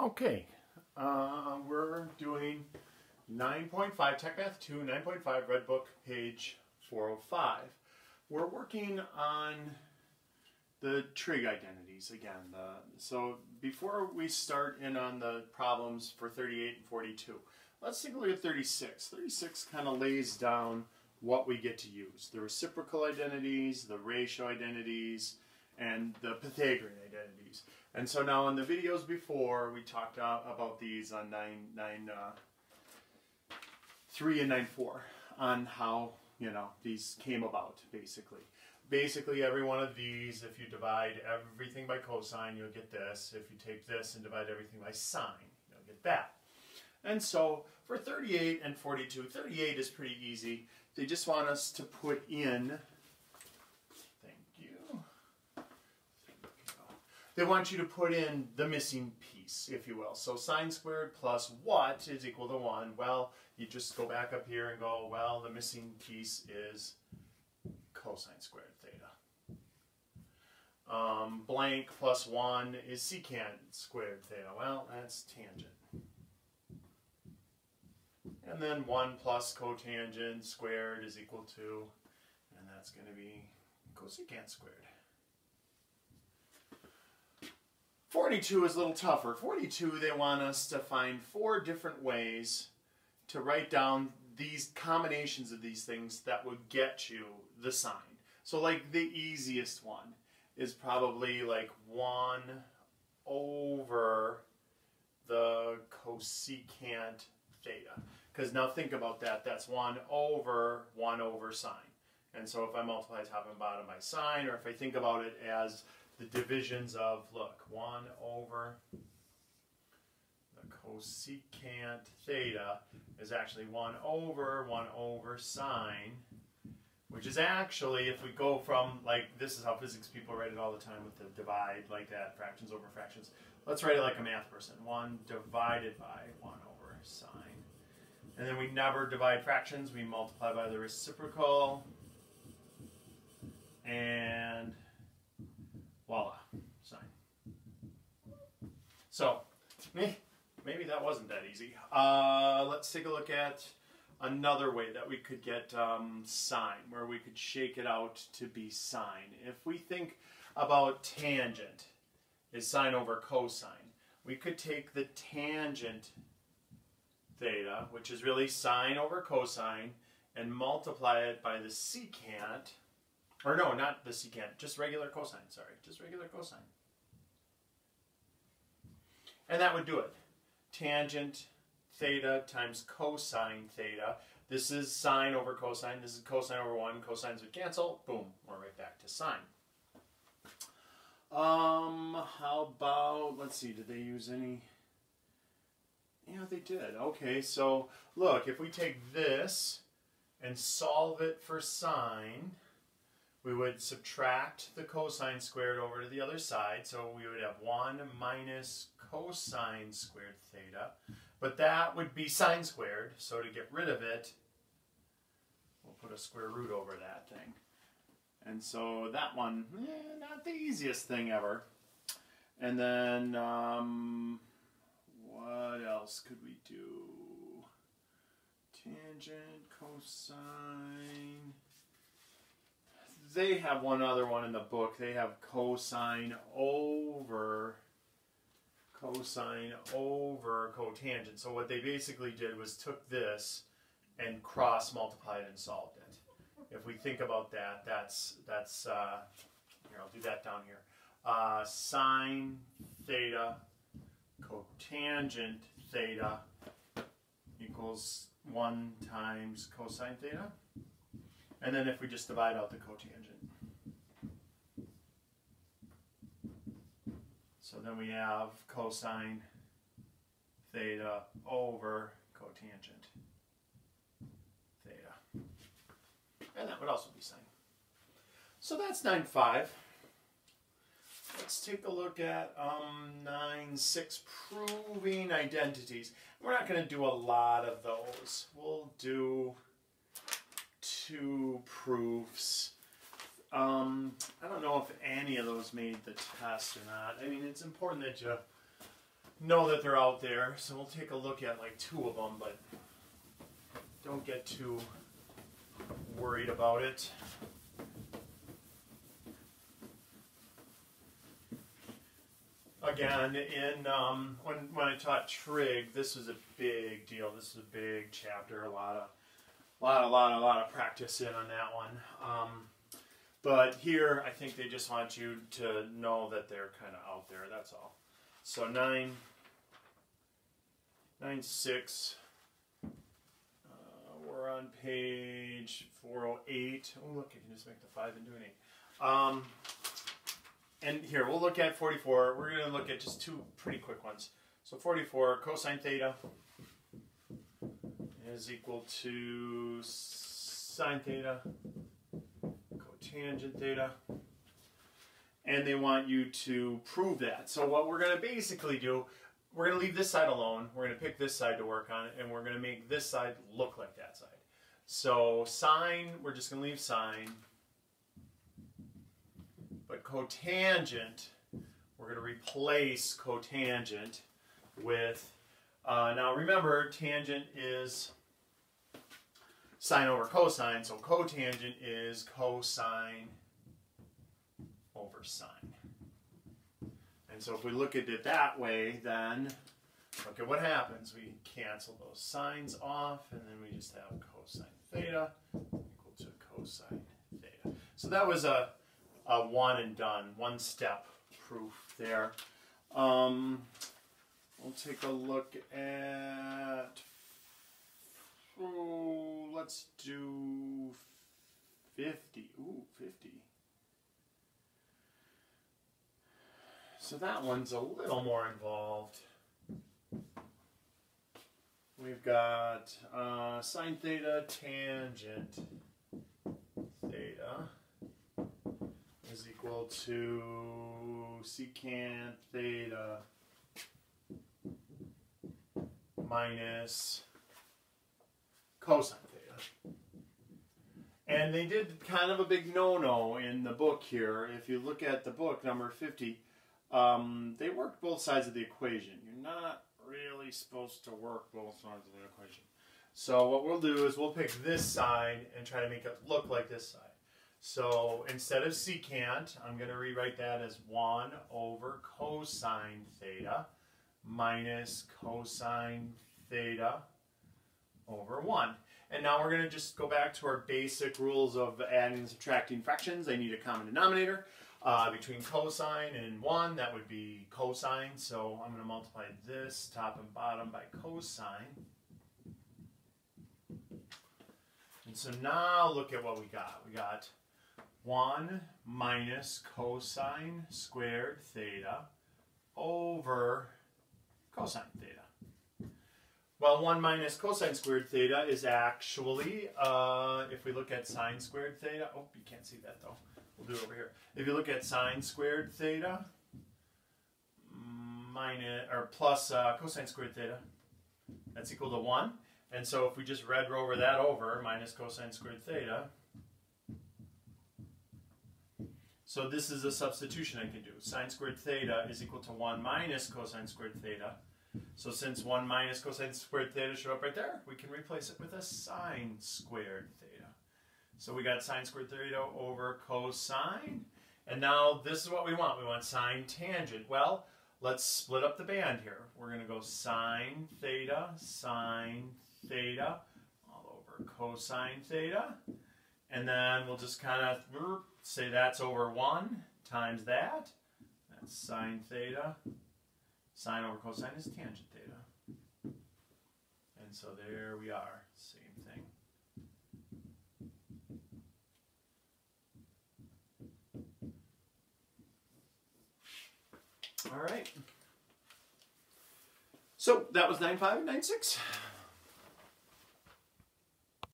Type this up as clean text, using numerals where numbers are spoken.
Okay, we're doing 9.5, Tech Math 2, 9.5, Red Book, page 405. We're working on the trig identities again. So before we start in on the problems for 38 and 42, let's take a look at 36. 36 kind of lays down what we get to use. The reciprocal identities, the ratio identities, and the Pythagorean identities. And so now in the videos before, we talked about these on 9.3 and 9.4 on how, these came about, basically. Basically, every one of these, if you divide everything by cosine, you'll get this. If you take this and divide everything by sine, you'll get that. And so for 38 and 42, 38 is pretty easy. They just want us to put in, they want you to put in the missing piece, if you will. So sine squared plus what is equal to 1? Well, you just go back up here and go, well, the missing piece is cosine squared theta. Blank plus 1 is secant squared theta. Well, that's tangent. And then 1 plus cotangent squared is equal to, and that's going to be cosecant squared. 42 is a little tougher. 42, they want us to find 4 different ways to write down these combinations of these things that would get you the sign. So like the easiest one is probably like 1 over the cosecant theta. Because now think about that. That's 1 over sine. And so if I multiply top and bottom by sine, or if I think about it as the divisions of, look, 1 over the cosecant theta is actually 1 over sine, which is actually, if we go from, like, this is how physics people write it all the time with the divide, like that, fractions over fractions. Let's write it like a math person. 1 divided by 1 over sine. And then we never divide fractions. We multiply by the reciprocal. And voila, sine. So, maybe that wasn't that easy. Let's take a look at another way that we could get sine, where we could shake it out to be sine. If we think about tangent is sine over cosine, we could take the tangent theta, which is really sine over cosine, and multiply it by the secant. Or no, not the secant, just regular cosine, sorry, just regular cosine. And that would do it. Tangent theta times cosine theta. This is sine over cosine, this is cosine over 1, cosines would cancel, boom, we're right back to sine. How about, let's see, did they use any? Yeah, they did. Okay, so look, if we take this and solve it for sine, we would subtract the cosine squared over to the other side, so we would have 1 minus cosine squared theta, but that would be sine squared, so to get rid of it, we'll put a square root over that thing. And so that one, not the easiest thing ever. And then, what else could we do? Tangent, cosine. They have one other one in the book. They have cosine over cotangent. So what they basically did was took this and cross multiplied and solved it. If we think about that, that's here, I'll do that down here. Sine theta cotangent theta equals 1 times cosine theta. And then if we just divide out the cotangent. So then we have cosine theta over cotangent theta. And that would also be sine. So that's 9.5. Let's take a look at 9.6, proving identities. We're not going to do a lot of those. We'll do 2 proofs. I don't know if any of those made the test or not. I mean, it's important that you know that they're out there, so we'll take a look at like 2 of them, but don't get too worried about it. Again, in when I taught trig, this was a big deal. This is a big chapter. A lot of practice in on that one. But here, I think they just want you to know that they're kind of out there. That's all. So 9, 6. We're on page 408. Oh, look, you can just make the 5 into an 8. And here, we'll look at 44. We're going to look at just 2 pretty quick ones. So 44, cosine theta is equal to sine theta, cotangent theta. And they want you to prove that. So what we're going to basically do, we're going to leave this side alone. We're going to pick this side to work on, and we're going to make this side look like that side. So sine, we're just going to leave sine. But cotangent, we're going to replace cotangent with, now remember, tangent is sine over cosine, so cotangent is cosine over sine. And so if we look at it that way, then look at what happens. We cancel those sines off, and then we just have cosine theta equal to cosine theta. So that was a one and done, one step proof there. We'll take a look at, let's do 50. Ooh, 50. So that one's a little more involved. We've got sine theta tangent theta is equal to secant theta minus cosine theta. And they did kind of a big no-no in the book here. If you look at the book, number 50, they worked both sides of the equation. You're not really supposed to work both sides of the equation. So what we'll do is we'll pick this side and try to make it look like this side. So instead of secant, I'm going to rewrite that as 1 over cosine theta minus cosine theta over 1. And now we're going to just go back to our basic rules of adding and subtracting fractions. They need a common denominator. Between cosine and 1, that would be cosine. So I'm going to multiply this top and bottom by cosine. And so now look at what we got. We got 1 minus cosine squared theta over cosine theta. Well, 1 minus cosine squared theta is actually, if we look at sine squared theta, oh, you can't see that though. We'll do it over here. If you look at sine squared theta minus, or plus cosine squared theta, that's equal to 1. And so if we just red rover that over, minus cosine squared theta, so this is a substitution I can do. Sine squared theta is equal to 1 minus cosine squared theta. So since 1 minus cosine squared theta showed up right there, we can replace it with a sine squared theta. So we got sine squared theta over cosine. And now this is what we want. We want sine tangent. Well, let's split up the band here. We're going to go sine theta all over cosine theta. And then we'll just kind of say that's over 1 times that. That's sine theta. Sine over cosine is tangent theta. And so there we are. Same thing. All right. So that was 9.5 and 9.6.